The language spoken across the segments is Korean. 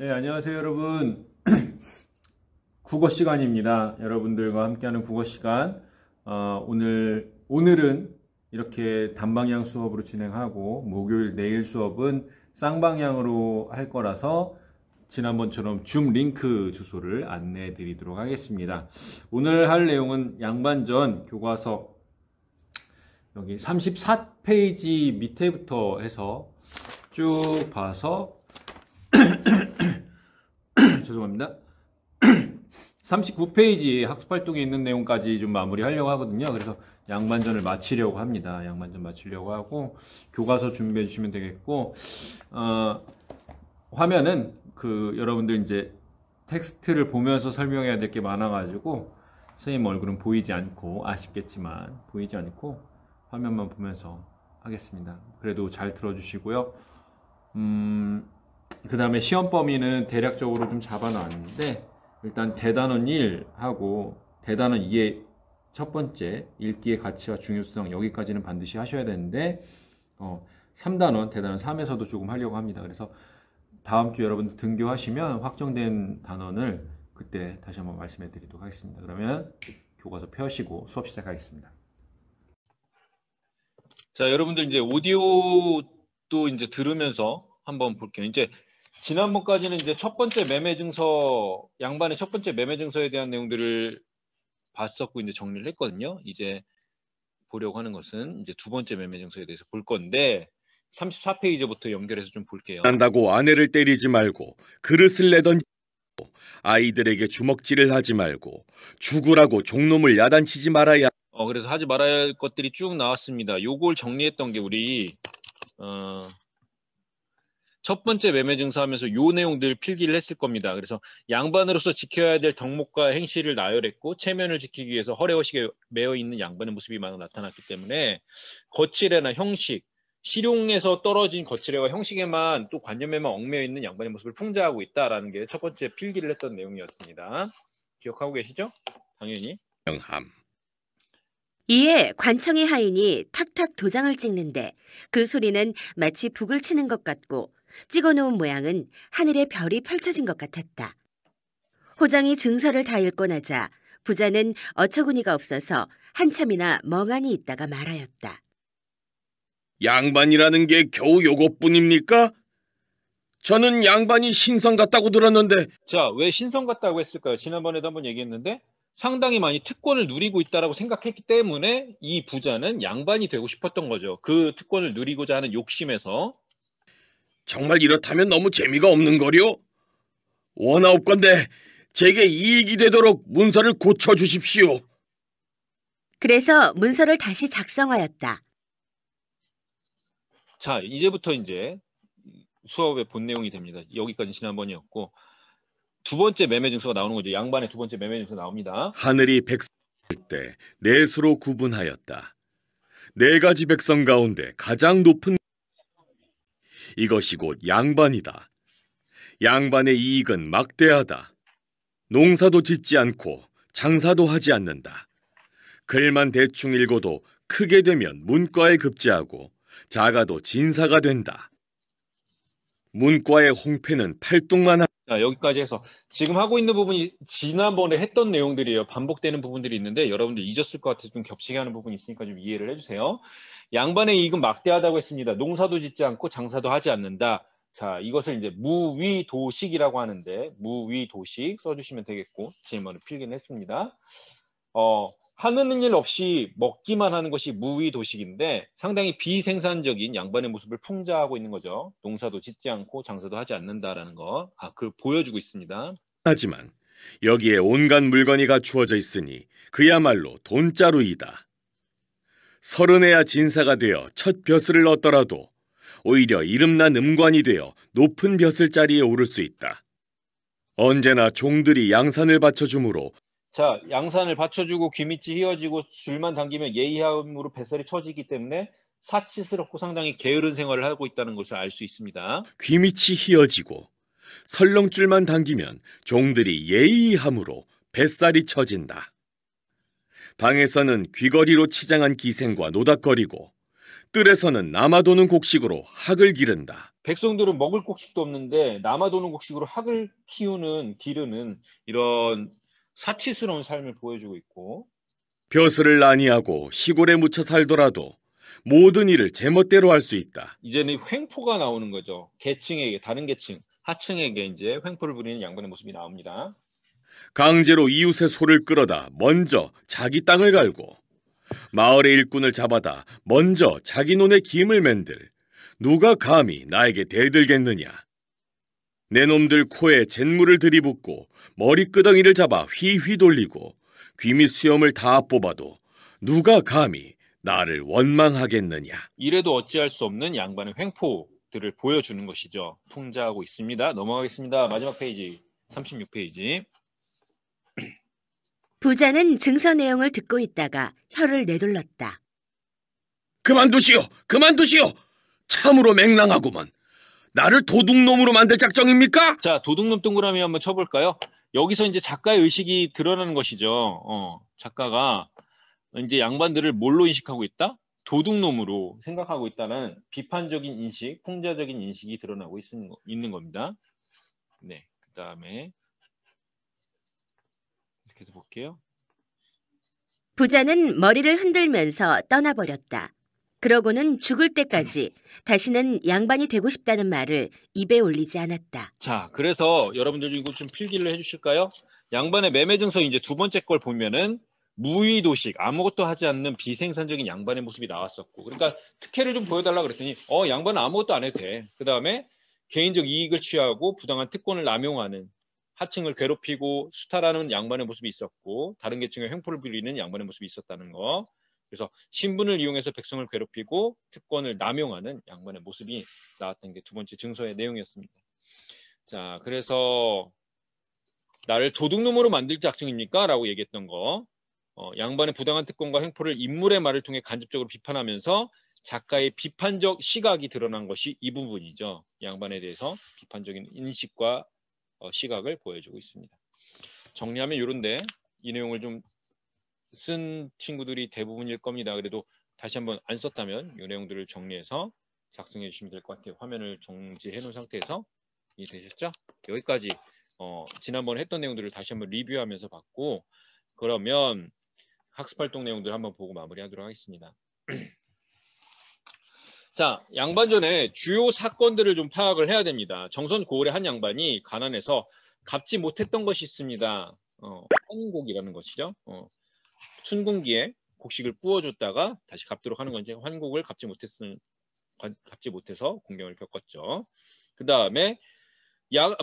네, 안녕하세요, 여러분. 국어 시간입니다. 여러분들과 함께하는 국어 시간. 오늘은 이렇게 단방향 수업으로 진행하고, 목요일 내일 수업은 쌍방향으로 할 거라서, 지난번처럼 줌 링크 주소를 안내해 드리도록 하겠습니다. 오늘 할 내용은 양반전 교과서 여기 34페이지 밑에부터 해서 쭉 봐서 죄송합니다. 39페이지 학습활동에 있는 내용까지 좀 마무리하려고 하거든요. 그래서 양반전을 마치려고 합니다. 양반전 마치려고 하고 교과서 준비해 주시면 되겠고, 화면은 여러분들 이제 텍스트를 보면서 설명해야 될 게 많아가지고 선생님 얼굴은 보이지 않고, 아쉽겠지만 보이지 않고 화면만 보면서 하겠습니다. 그래도 잘 들어주시고요. 그 다음에 시험 범위는 대략적으로 좀 잡아놨는데, 일단 대단원 1하고 대단원 2의 첫 번째 읽기의 가치와 중요성, 여기까지는 반드시 하셔야 되는데 3단원, 대단원 3에서도 조금 하려고 합니다. 그래서 다음 주 여러분 등교하시면 확정된 단원을 그때 다시 한번 말씀해 드리도록 하겠습니다. 그러면 교과서 펴시고 수업 시작하겠습니다. 자, 여러분들 이제 오디오도 이제 들으면서 한번 볼게요. 이제 지난번까지는 이제 첫 번째 매매 증서, 양반의 첫 번째 매매 증서에 대한 내용들을 봤었고 이제 정리를 했거든요. 이제 보려고 하는 것은 이제 두 번째 매매 증서에 대해서 볼 건데 34페이지부터 연결해서 좀 볼게요. 한다고 아내를 때리지 말고 그릇을 내던지고 아이들에게 주먹질을 하지 말고 죽으라고 종놈을 야단치지 말아야. 그래서 하지 말아야 할 것들이 쭉 나왔습니다. 요걸 정리했던 게 우리 첫 번째 매매 증서하면서 요 내용들 필기를 했을 겁니다. 그래서 양반으로서 지켜야 될 덕목과 행실을 나열했고, 체면을 지키기 위해서 허례허식에 매여 있는 양반의 모습이 많이 나타났기 때문에 거칠애나 형식, 실용에서 떨어진 거칠애와 형식에만 또 관념에만 얽매여 있는 양반의 모습을 풍자하고 있다라는 게 첫 번째 필기를 했던 내용이었습니다. 기억하고 계시죠? 당연히. 명함. 이에 관청의 하인이 탁탁 도장을 찍는데 그 소리는 마치 북을 치는 것 같고 찍어놓은 모양은 하늘에 별이 펼쳐진 것 같았다. 호장이 증서를 다 읽고 나자 부자는 어처구니가 없어서 한참이나 멍하니 있다가 말하였다. 양반이라는 게 겨우 요것뿐입니까? 저는 양반이 신성 같다고 들었는데. 자, 왜 신성 같다고 했을까요? 지난번에도 한번 얘기했는데 상당히 많이 특권을 누리고 있다라고 생각했기 때문에 이 부자는 양반이 되고 싶었던 거죠. 그 특권을 누리고자 하는 욕심에서. 정말 이렇다면 너무 재미가 없는 거요? 원하옵건대 제게 이익이 되도록 문서를 고쳐주십시오. 그래서 문서를 다시 작성하였다. 자, 이제부터 이제 수업의 본 내용이 됩니다. 여기까지 지난번이었고, 두 번째 매매 증서가 나오는 거죠. 양반의 두 번째 매매 증서 나옵니다. 하늘이 백성일 때 넷으로 구분하였다. 네 가지 백성 가운데 가장 높은 이것이 곧 양반이다. 양반의 이익은 막대하다. 농사도 짓지 않고 장사도 하지 않는다. 글만 대충 읽어도 크게 되면 문과에 급제하고 작아도 진사가 된다. 문과의 홍패는 팔뚝만 자, 여기까지 해서 지금 하고 있는 부분이 지난번에 했던 내용들이에요. 반복되는 부분들이 있는데 여러분들 잊었을 것 같아서 좀 겹치게 하는 부분이 있으니까 좀 이해를 해주세요. 양반의 이익은 막대하다고 했습니다. 농사도 짓지 않고 장사도 하지 않는다. 자, 이것을 이제 무위도식이라고 하는데, 무위도식 써주시면 되겠고, 질문을 필기는 했습니다. 하는 일 없이 먹기만 하는 것이 무위도식인데 상당히 비생산적인 양반의 모습을 풍자하고 있는 거죠. 농사도 짓지 않고 장사도 하지 않는다라는 거, 그걸 보여주고 있습니다. 하지만 여기에 온갖 물건이 갖추어져 있으니 그야말로 돈자루이다. 서른해야 진사가 되어 첫 벼슬을 얻더라도 오히려 이름난 음관이 되어 높은 벼슬 자리에 오를 수 있다. 언제나 종들이 양산을 받쳐주므로. 자, 양산을 받쳐주고 귀밑이 휘어지고 줄만 당기면 예의함으로 뱃살이 처지기 때문에 사치스럽고 상당히 게으른 생활을 하고 있다는 것을 알 수 있습니다. 귀밑이 휘어지고 설렁줄만 당기면 종들이 예의함으로 뱃살이 처진다. 방에서는 귀걸이로 치장한 기생과 노닥거리고 뜰에서는 남아도는 곡식으로 학을 기른다. 백성들은 먹을 곡식도 없는데 남아도는 곡식으로 학을 키우는 기르는 이런 사치스러운 삶을 보여주고 있고 벼슬을 아니하고 시골에 묻혀 살더라도 모든 일을 제멋대로 할 수 있다. 이제는 횡포가 나오는 거죠. 계층에게 다른 계층 하층에게 이제 횡포를 부리는 양반의 모습이 나옵니다. 강제로 이웃의 소를 끌어다 먼저 자기 땅을 갈고 마을의 일꾼을 잡아다 먼저 자기 논에 김을 맨들 누가 감히 나에게 대들겠느냐. 내 놈들 코에 잿물을 들이붓고 머리끄덩이를 잡아 휘휘 돌리고 귀 밑 수염을 다 뽑아도 누가 감히 나를 원망하겠느냐. 이래도 어찌할 수 없는 양반의 횡포들을 보여주는 것이죠. 풍자하고 있습니다. 넘어가겠습니다. 마지막 페이지 36페이지. 부자는 증서 내용을 듣고 있다가 혀를 내둘렀다. 그만두시오! 그만두시오! 참으로 맹랑하구먼. 나를 도둑놈으로 만들 작정입니까? 자, 도둑놈 동그라미 한번 쳐볼까요? 여기서 이제 작가의 의식이 드러나는 것이죠. 작가가 이제 양반들을 뭘로 인식하고 있다? 도둑놈으로 생각하고 있다는 비판적인 인식, 풍자적인 인식이 드러나고 있는 겁니다. 네, 그 다음에 계속해서 볼게요. 부자는 머리를 흔들면서 떠나버렸다. 그러고는 죽을 때까지 다시는 양반이 되고 싶다는 말을 입에 올리지 않았다. 자, 그래서 여러분들 이거 좀 필기를 해주실까요? 양반의 매매증서 이제 두 번째 걸 보면은 무의도식, 아무것도 하지 않는 비생산적인 양반의 모습이 나왔었고, 그러니까 특혜를 좀 보여달라 그랬더니 양반은 아무것도 안 해도 돼. 그 다음에 개인적 이익을 취하고 부당한 특권을 남용하는, 하층을 괴롭히고 수탈하는 양반의 모습이 있었고, 다른 계층의 횡포를 부리는 양반의 모습이 있었다는 거. 그래서 신분을 이용해서 백성을 괴롭히고 특권을 남용하는 양반의 모습이 나왔던 게 두 번째 증서의 내용이었습니다. 자, 그래서 나를 도둑놈으로 만들 작정입니까? 라고 얘기했던 거. 양반의 부당한 특권과 횡포를 인물의 말을 통해 간접적으로 비판하면서 작가의 비판적 시각이 드러난 것이 이 부분이죠. 양반에 대해서 비판적인 인식과 시각을 보여주고 있습니다. 정리하면 이런데 이 내용을 좀 쓴 친구들이 대부분일 겁니다. 그래도 다시 한번 안 썼다면 이 내용들을 정리해서 작성해 주시면 될 것 같아요. 화면을 정지해 놓은 상태에서 이해되셨죠? 여기까지 지난번에 했던 내용들을 다시 한번 리뷰하면서 봤고, 그러면 학습활동 내용들 한번 보고 마무리하도록 하겠습니다. 자, 양반전에 주요 사건들을 좀 파악을 해야 됩니다. 정선 고을의 한 양반이 가난해서 갚지 못했던 것이 있습니다. 환곡이라는 것이죠. 춘궁기에 곡식을 구워줬다가 다시 갚도록 하는 건지 환곡을 갚지 못해서 공경을 겪었죠. 그 다음에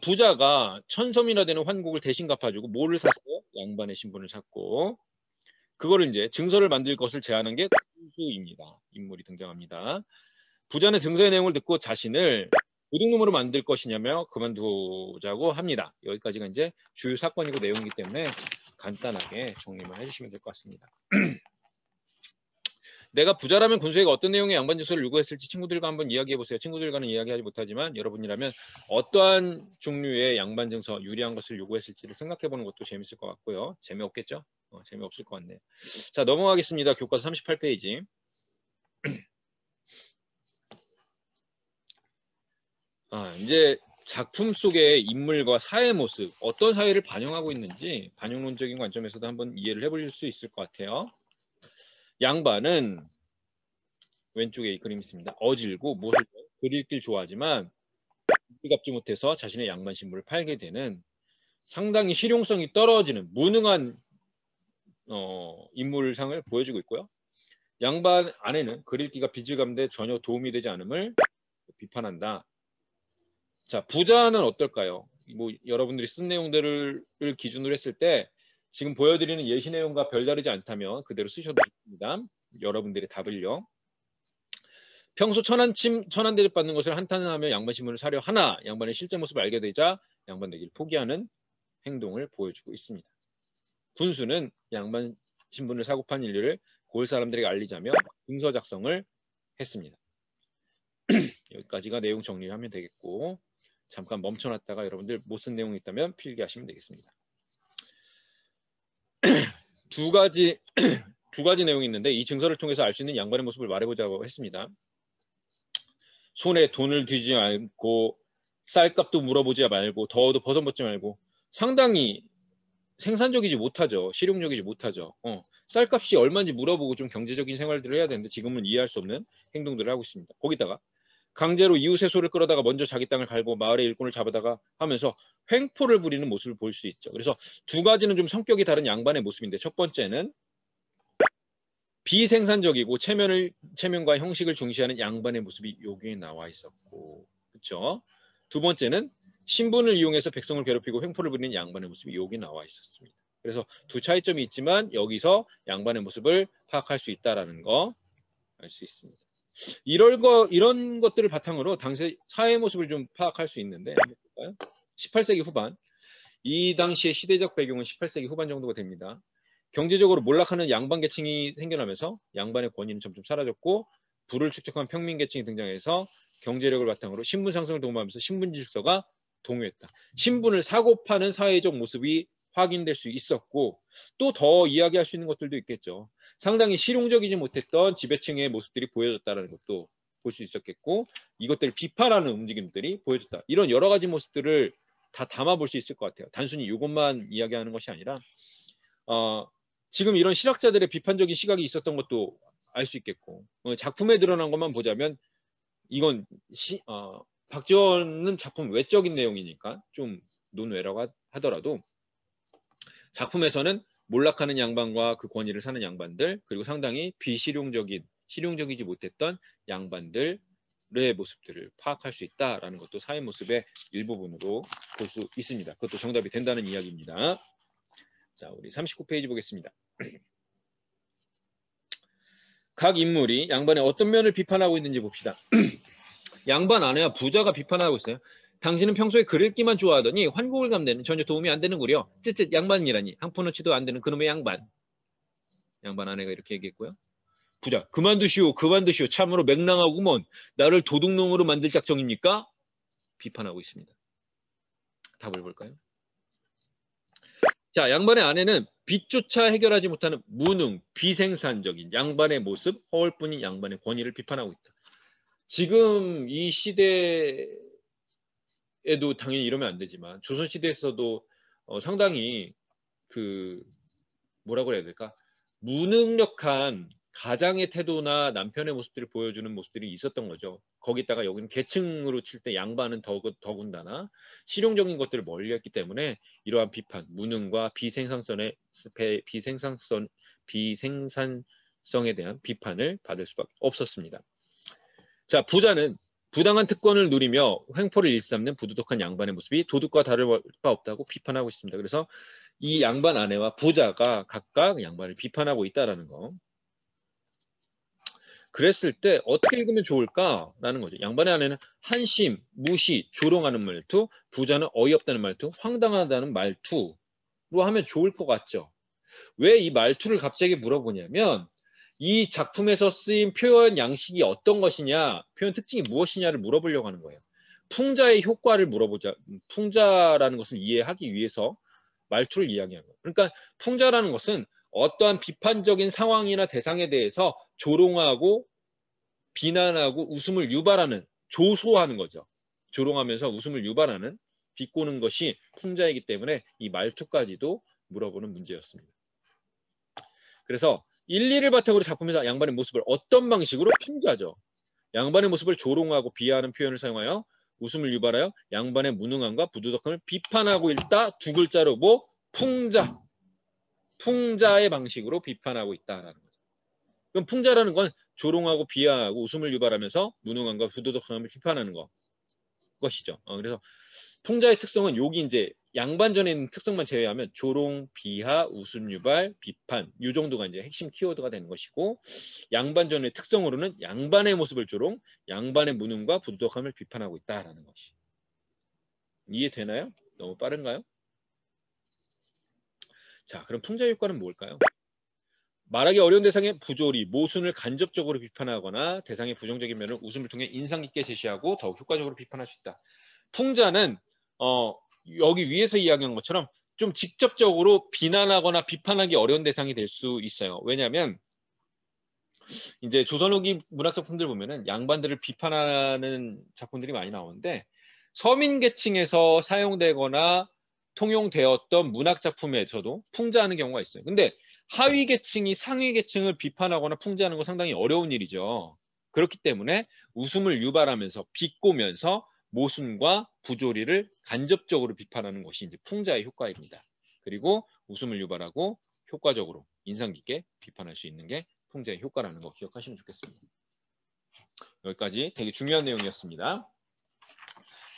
부자가 1000섬이나 되는 환곡을 대신 갚아주고 뭐를 샀어요? 양반의 신분을 샀고, 그거를 이제 증서를 만들 것을 제안한 게 군수입니다. 인물이 등장합니다. 부자는 증서의 내용을 듣고 자신을 도둑놈으로 만들 것이냐며 그만두자고 합니다. 여기까지가 이제 주요 사건이고 내용이기 때문에 간단하게 정리만 해주시면 될 것 같습니다. 내가 부자라면 군수에게 어떤 내용의 양반증서를 요구했을지 친구들과 한번 이야기해보세요. 친구들과는 이야기하지 못하지만 여러분이라면 어떠한 종류의 양반증서 유리한 것을 요구했을지를 생각해보는 것도 재밌을 것 같고요. 재미없겠죠? 재미없을 것 같네요. 자, 넘어가겠습니다. 교과서 38페이지. 이제 작품 속의 인물과 사회 모습, 어떤 사회를 반영하고 있는지 반영론적인 관점에서도 한번 이해를 해볼 수 있을 것 같아요. 양반은 왼쪽에 이 그림이 있습니다. 어질고 못을 글 읽기를 좋아하지만 갚지 못해서 자신의 양반 신분을 팔게 되는 상당히 실용성이 떨어지는 무능한 인물상을 보여주고 있고요. 양반 아내는 글 읽기가 빚을 갚는데 전혀 도움이 되지 않음을 비판한다. 자, 부자는 어떨까요? 뭐 여러분들이 쓴 내용들을 기준으로 했을 때 지금 보여드리는 예시 내용과 별다르지 않다면 그대로 쓰셔도 좋습니다. 여러분들의 답을요. 평소 천한 대접 받는 것을 한탄하며 양반 신분을 사려 하나 양반의 실제 모습을 알게 되자 양반 되기를 포기하는 행동을 보여주고 있습니다. 군수는 양반 신분을 사고 판 인류를 고을 사람들에게 알리자며 증서 작성을 했습니다. 여기까지가 내용 정리를 하면 되겠고, 잠깐 멈춰놨다가 여러분들 못 쓴 내용이 있다면 필기하시면 되겠습니다. 두 가지 내용이 있는데 이 증서를 통해서 알 수 있는 양반의 모습을 말해보자고 했습니다. 손에 돈을 쥐지 않고 쌀값도 물어보지 말고 더워도 벗어먹지 말고 상당히 생산적이지 못하죠. 실용적이지 못하죠. 쌀값이 얼마인지 물어보고 좀 경제적인 생활들을 해야 되는데 지금은 이해할 수 없는 행동들을 하고 있습니다. 거기다가 강제로 이웃의 소를 끌어다가 먼저 자기 땅을 갈고 마을의 일꾼을 잡아다가 하면서 횡포를 부리는 모습을 볼 수 있죠. 그래서 두 가지는 좀 성격이 다른 양반의 모습인데 첫 번째는 비생산적이고 체면과 형식을 중시하는 양반의 모습이 여기에 나와 있었고, 그렇죠? 두 번째는 신분을 이용해서 백성을 괴롭히고 횡포를 부리는 양반의 모습이 여기 나와 있었습니다. 그래서 두 차이점이 있지만 여기서 양반의 모습을 파악할 수 있다라는 거 알 수 있습니다. 이런 것들을 바탕으로 당시 사회 모습을 좀 파악할 수 있는데 18세기 후반, 이 당시의 시대적 배경은 18세기 후반 정도가 됩니다. 경제적으로 몰락하는 양반 계층이 생겨나면서 양반의 권위는 점점 사라졌고 부를 축적한 평민 계층이 등장해서 경제력을 바탕으로 신분 상승을 도모하면서 신분 질서가 동요했다. 신분을 사고 파는 사회적 모습이 확인될 수 있었고 또 더 이야기할 수 있는 것들도 있겠죠. 상당히 실용적이지 못했던 지배층의 모습들이 보여졌다는 것도 볼 수 있었겠고 이것들을 비판하는 움직임들이 보여졌다. 이런 여러 가지 모습들을 다 담아볼 수 있을 것 같아요. 단순히 이것만 이야기하는 것이 아니라 지금 이런 실학자들의 비판적인 시각이 있었던 것도 알 수 있겠고 작품에 드러난 것만 보자면 이건 박지원은 작품 외적인 내용이니까 좀 논외라고 하더라도 작품에서는 몰락하는 양반과 그 권위를 사는 양반들 그리고 상당히 실용적이지 못했던 양반들의 모습들을 파악할 수 있다라는 것도 사회 모습의 일부분으로 볼 수 있습니다. 그것도 정답이 된다는 이야기입니다. 자, 우리 39페이지 보겠습니다. 각 인물이 양반의 어떤 면을 비판하고 있는지 봅시다. 양반 아내와 부자가 비판하고 있어요. 당신은 평소에 글 읽기만 좋아하더니 환국을 감내는 전혀 도움이 안 되는구려. 쯧쯧 양반이라니 한푼어치도 안 되는 그놈의 양반. 양반 아내가 이렇게 얘기했고요. 부자 그만두시오 참으로 맹랑하구먼. 나를 도둑놈으로 만들 작정입니까? 비판하고 있습니다. 답을 볼까요? 자, 양반의 아내는 빚조차 해결하지 못하는 무능, 비생산적인 양반의 모습, 허울뿐인 양반의 권위를 비판하고 있다. 지금 이 시대에도 당연히 이러면 안 되지만 조선시대에서도 상당히 뭐라고 해야 될까? 무능력한 가장의 태도나 남편의 모습들을 보여주는 모습들이 있었던 거죠. 거기다가 여기는 계층으로 칠 때 양반은 더군다나 실용적인 것들을 멀리했기 때문에 이러한 비판, 무능과 비생산성에 대한 비판을 받을 수밖에 없었습니다. 자, 부자는 부당한 특권을 누리며 횡포를 일삼는 부도덕한 양반의 모습이 도둑과 다를 바 없다고 비판하고 있습니다. 그래서 이 양반 아내와 부자가 각각 양반을 비판하고 있다는 거. 그랬을 때 어떻게 읽으면 좋을까라는 거죠. 양반의 아내는 한심, 무시, 조롱하는 말투, 부자는 어이없다는 말투, 황당하다는 말투로 하면 좋을 것 같죠. 왜 이 말투를 갑자기 물어보냐면 이 작품에서 쓰인 표현 양식이 어떤 것이냐, 표현 특징이 무엇이냐를 물어보려고 하는 거예요. 풍자의 효과를 물어보자. 풍자라는 것을 이해하기 위해서 말투를 이야기하는 거예요. 그러니까 풍자라는 것은 어떠한 비판적인 상황이나 대상에 대해서 조롱하고 비난하고 웃음을 유발하는, 조소하는 거죠. 조롱하면서 웃음을 유발하는, 비꼬는 것이 풍자이기 때문에 이 말투까지도 물어보는 문제였습니다. 그래서 1, 2를 바탕으로 작품에서 양반의 모습을 어떤 방식으로 풍자죠. 양반의 모습을 조롱하고 비하하는 표현을 사용하여 웃음을 유발하여 양반의 무능함과 부도덕함을 비판하고 있다. 두 글자로 풍자. 풍자의 방식으로 비판하고 있다라는 거죠. 그럼 풍자라는 건 조롱하고 비하하고 웃음을 유발하면서 무능함과 부도덕함을 비판하는 것이죠. 그래서 풍자의 특성은 여기 이제 양반전에 있는 특성만 제외하면 조롱, 비하, 웃음 유발, 비판 이 정도가 이제 핵심 키워드가 되는 것이고 양반전의 특성으로는 양반의 모습을 조롱, 양반의 무능과 부도덕함을 비판하고 있다라는 것이. 이해되나요? 너무 빠른가요? 자, 그럼 풍자의 효과는 뭘까요? 말하기 어려운 대상의 부조리, 모순을 간접적으로 비판하거나 대상의 부정적인 면을 웃음을 통해 인상 깊게 제시하고 더욱 효과적으로 비판할 수 있다. 풍자는 여기 위에서 이야기한 것처럼 좀 직접적으로 비난하거나 비판하기 어려운 대상이 될 수 있어요. 왜냐하면 이제 조선 후기 문학 작품들 보면은 양반들을 비판하는 작품들이 많이 나오는데 서민 계층에서 사용되거나 통용되었던 문학 작품에서도 풍자하는 경우가 있어요. 근데 하위 계층이 상위 계층을 비판하거나 풍자하는 건 상당히 어려운 일이죠. 그렇기 때문에 웃음을 유발하면서 비꼬면서 모순과 부조리를 간접적으로 비판하는 것이 이제 풍자의 효과입니다. 그리고 웃음을 유발하고 효과적으로 인상 깊게 비판할 수 있는 게 풍자의 효과라는 거 기억하시면 좋겠습니다. 여기까지 되게 중요한 내용이었습니다.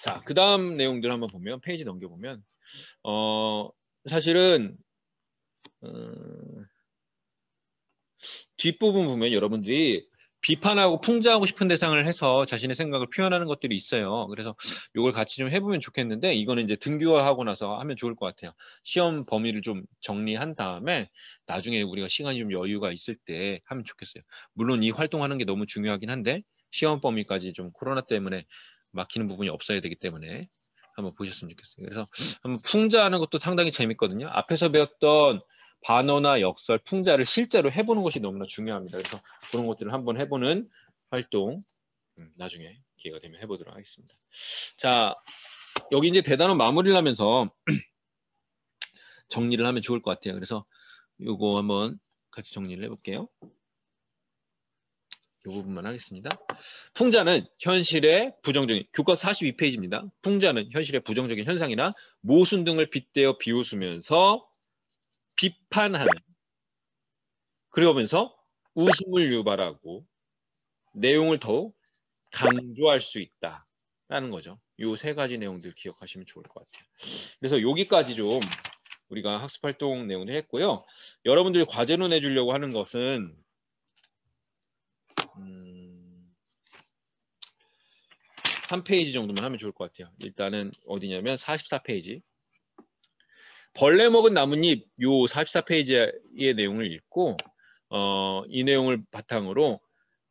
자, 그 다음 내용들 한번 보면 페이지 넘겨보면 사실은 뒷부분 보면 여러분들이 비판하고 풍자하고 싶은 대상을 해서 자신의 생각을 표현하는 것들이 있어요. 그래서 이걸 같이 좀 해보면 좋겠는데 이거는 이제 등교하고 나서 하면 좋을 것 같아요. 시험 범위를 좀 정리한 다음에 나중에 우리가 시간이 좀 여유가 있을 때 하면 좋겠어요. 물론 이 활동하는 게 너무 중요하긴 한데 시험 범위까지 좀 코로나 때문에 막히는 부분이 없어야 되기 때문에 한번 보셨으면 좋겠어요. 그래서 한번 풍자하는 것도 상당히 재밌거든요. 앞에서 배웠던 반어나 역설, 풍자를 실제로 해보는 것이 너무나 중요합니다. 그래서 그런 것들을 한번 해보는 활동 나중에 기회가 되면 해보도록 하겠습니다. 자, 여기 이제 대단원 마무리를 하면서 정리를 하면 좋을 것 같아요. 그래서 요거 한번 같이 정리를 해볼게요. 이 부분만 하겠습니다. 풍자는 현실의 부정적인, 교과 42페이지입니다. 풍자는 현실의 부정적인 현상이나 모순 등을 빗대어 비웃으면서 비판하는, 그러면서 웃음을 유발하고 내용을 더욱 강조할 수 있다라는 거죠. 이 세 가지 내용들 기억하시면 좋을 것 같아요. 그래서 여기까지 좀 우리가 학습활동 내용을 했고요. 여러분들이 과제로 내주려고 하는 것은 3페이지 정도만 하면 좋을 것 같아요. 일단은 어디냐면 44페이지. 벌레 먹은 나뭇잎 요 44페이지의 내용을 읽고 이 내용을 바탕으로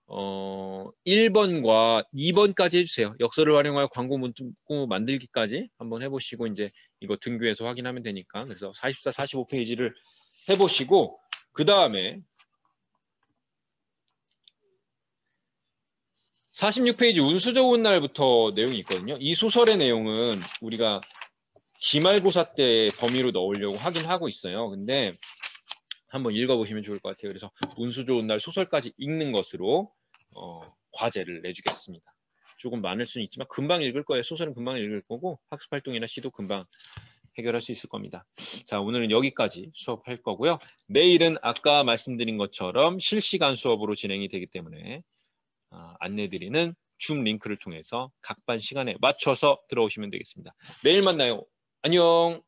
1번과 2번까지 해주세요. 역설을 활용하여 광고 문구 만들기까지 한번 해보시고 이제 이거 등교해서 확인하면 되니까 그래서 44, 45페이지를 해보시고 그 다음에 46페이지 운수 좋은 날부터 내용이 있거든요. 이 소설의 내용은 우리가 기말고사 때 범위로 넣으려고 하긴 하고 있어요. 근데 한번 읽어보시면 좋을 것 같아요. 그래서 운수 좋은 날 소설까지 읽는 것으로 과제를 내주겠습니다. 조금 많을 수는 있지만 금방 읽을 거예요. 소설은 금방 읽을 거고 학습활동이나 시도 금방 해결할 수 있을 겁니다. 자, 오늘은 여기까지 수업할 거고요. 내일은 아까 말씀드린 것처럼 실시간 수업으로 진행이 되기 때문에 안내드리는 줌 링크를 통해서 각 반 시간에 맞춰서 들어오시면 되겠습니다. 내일 만나요. 안녕.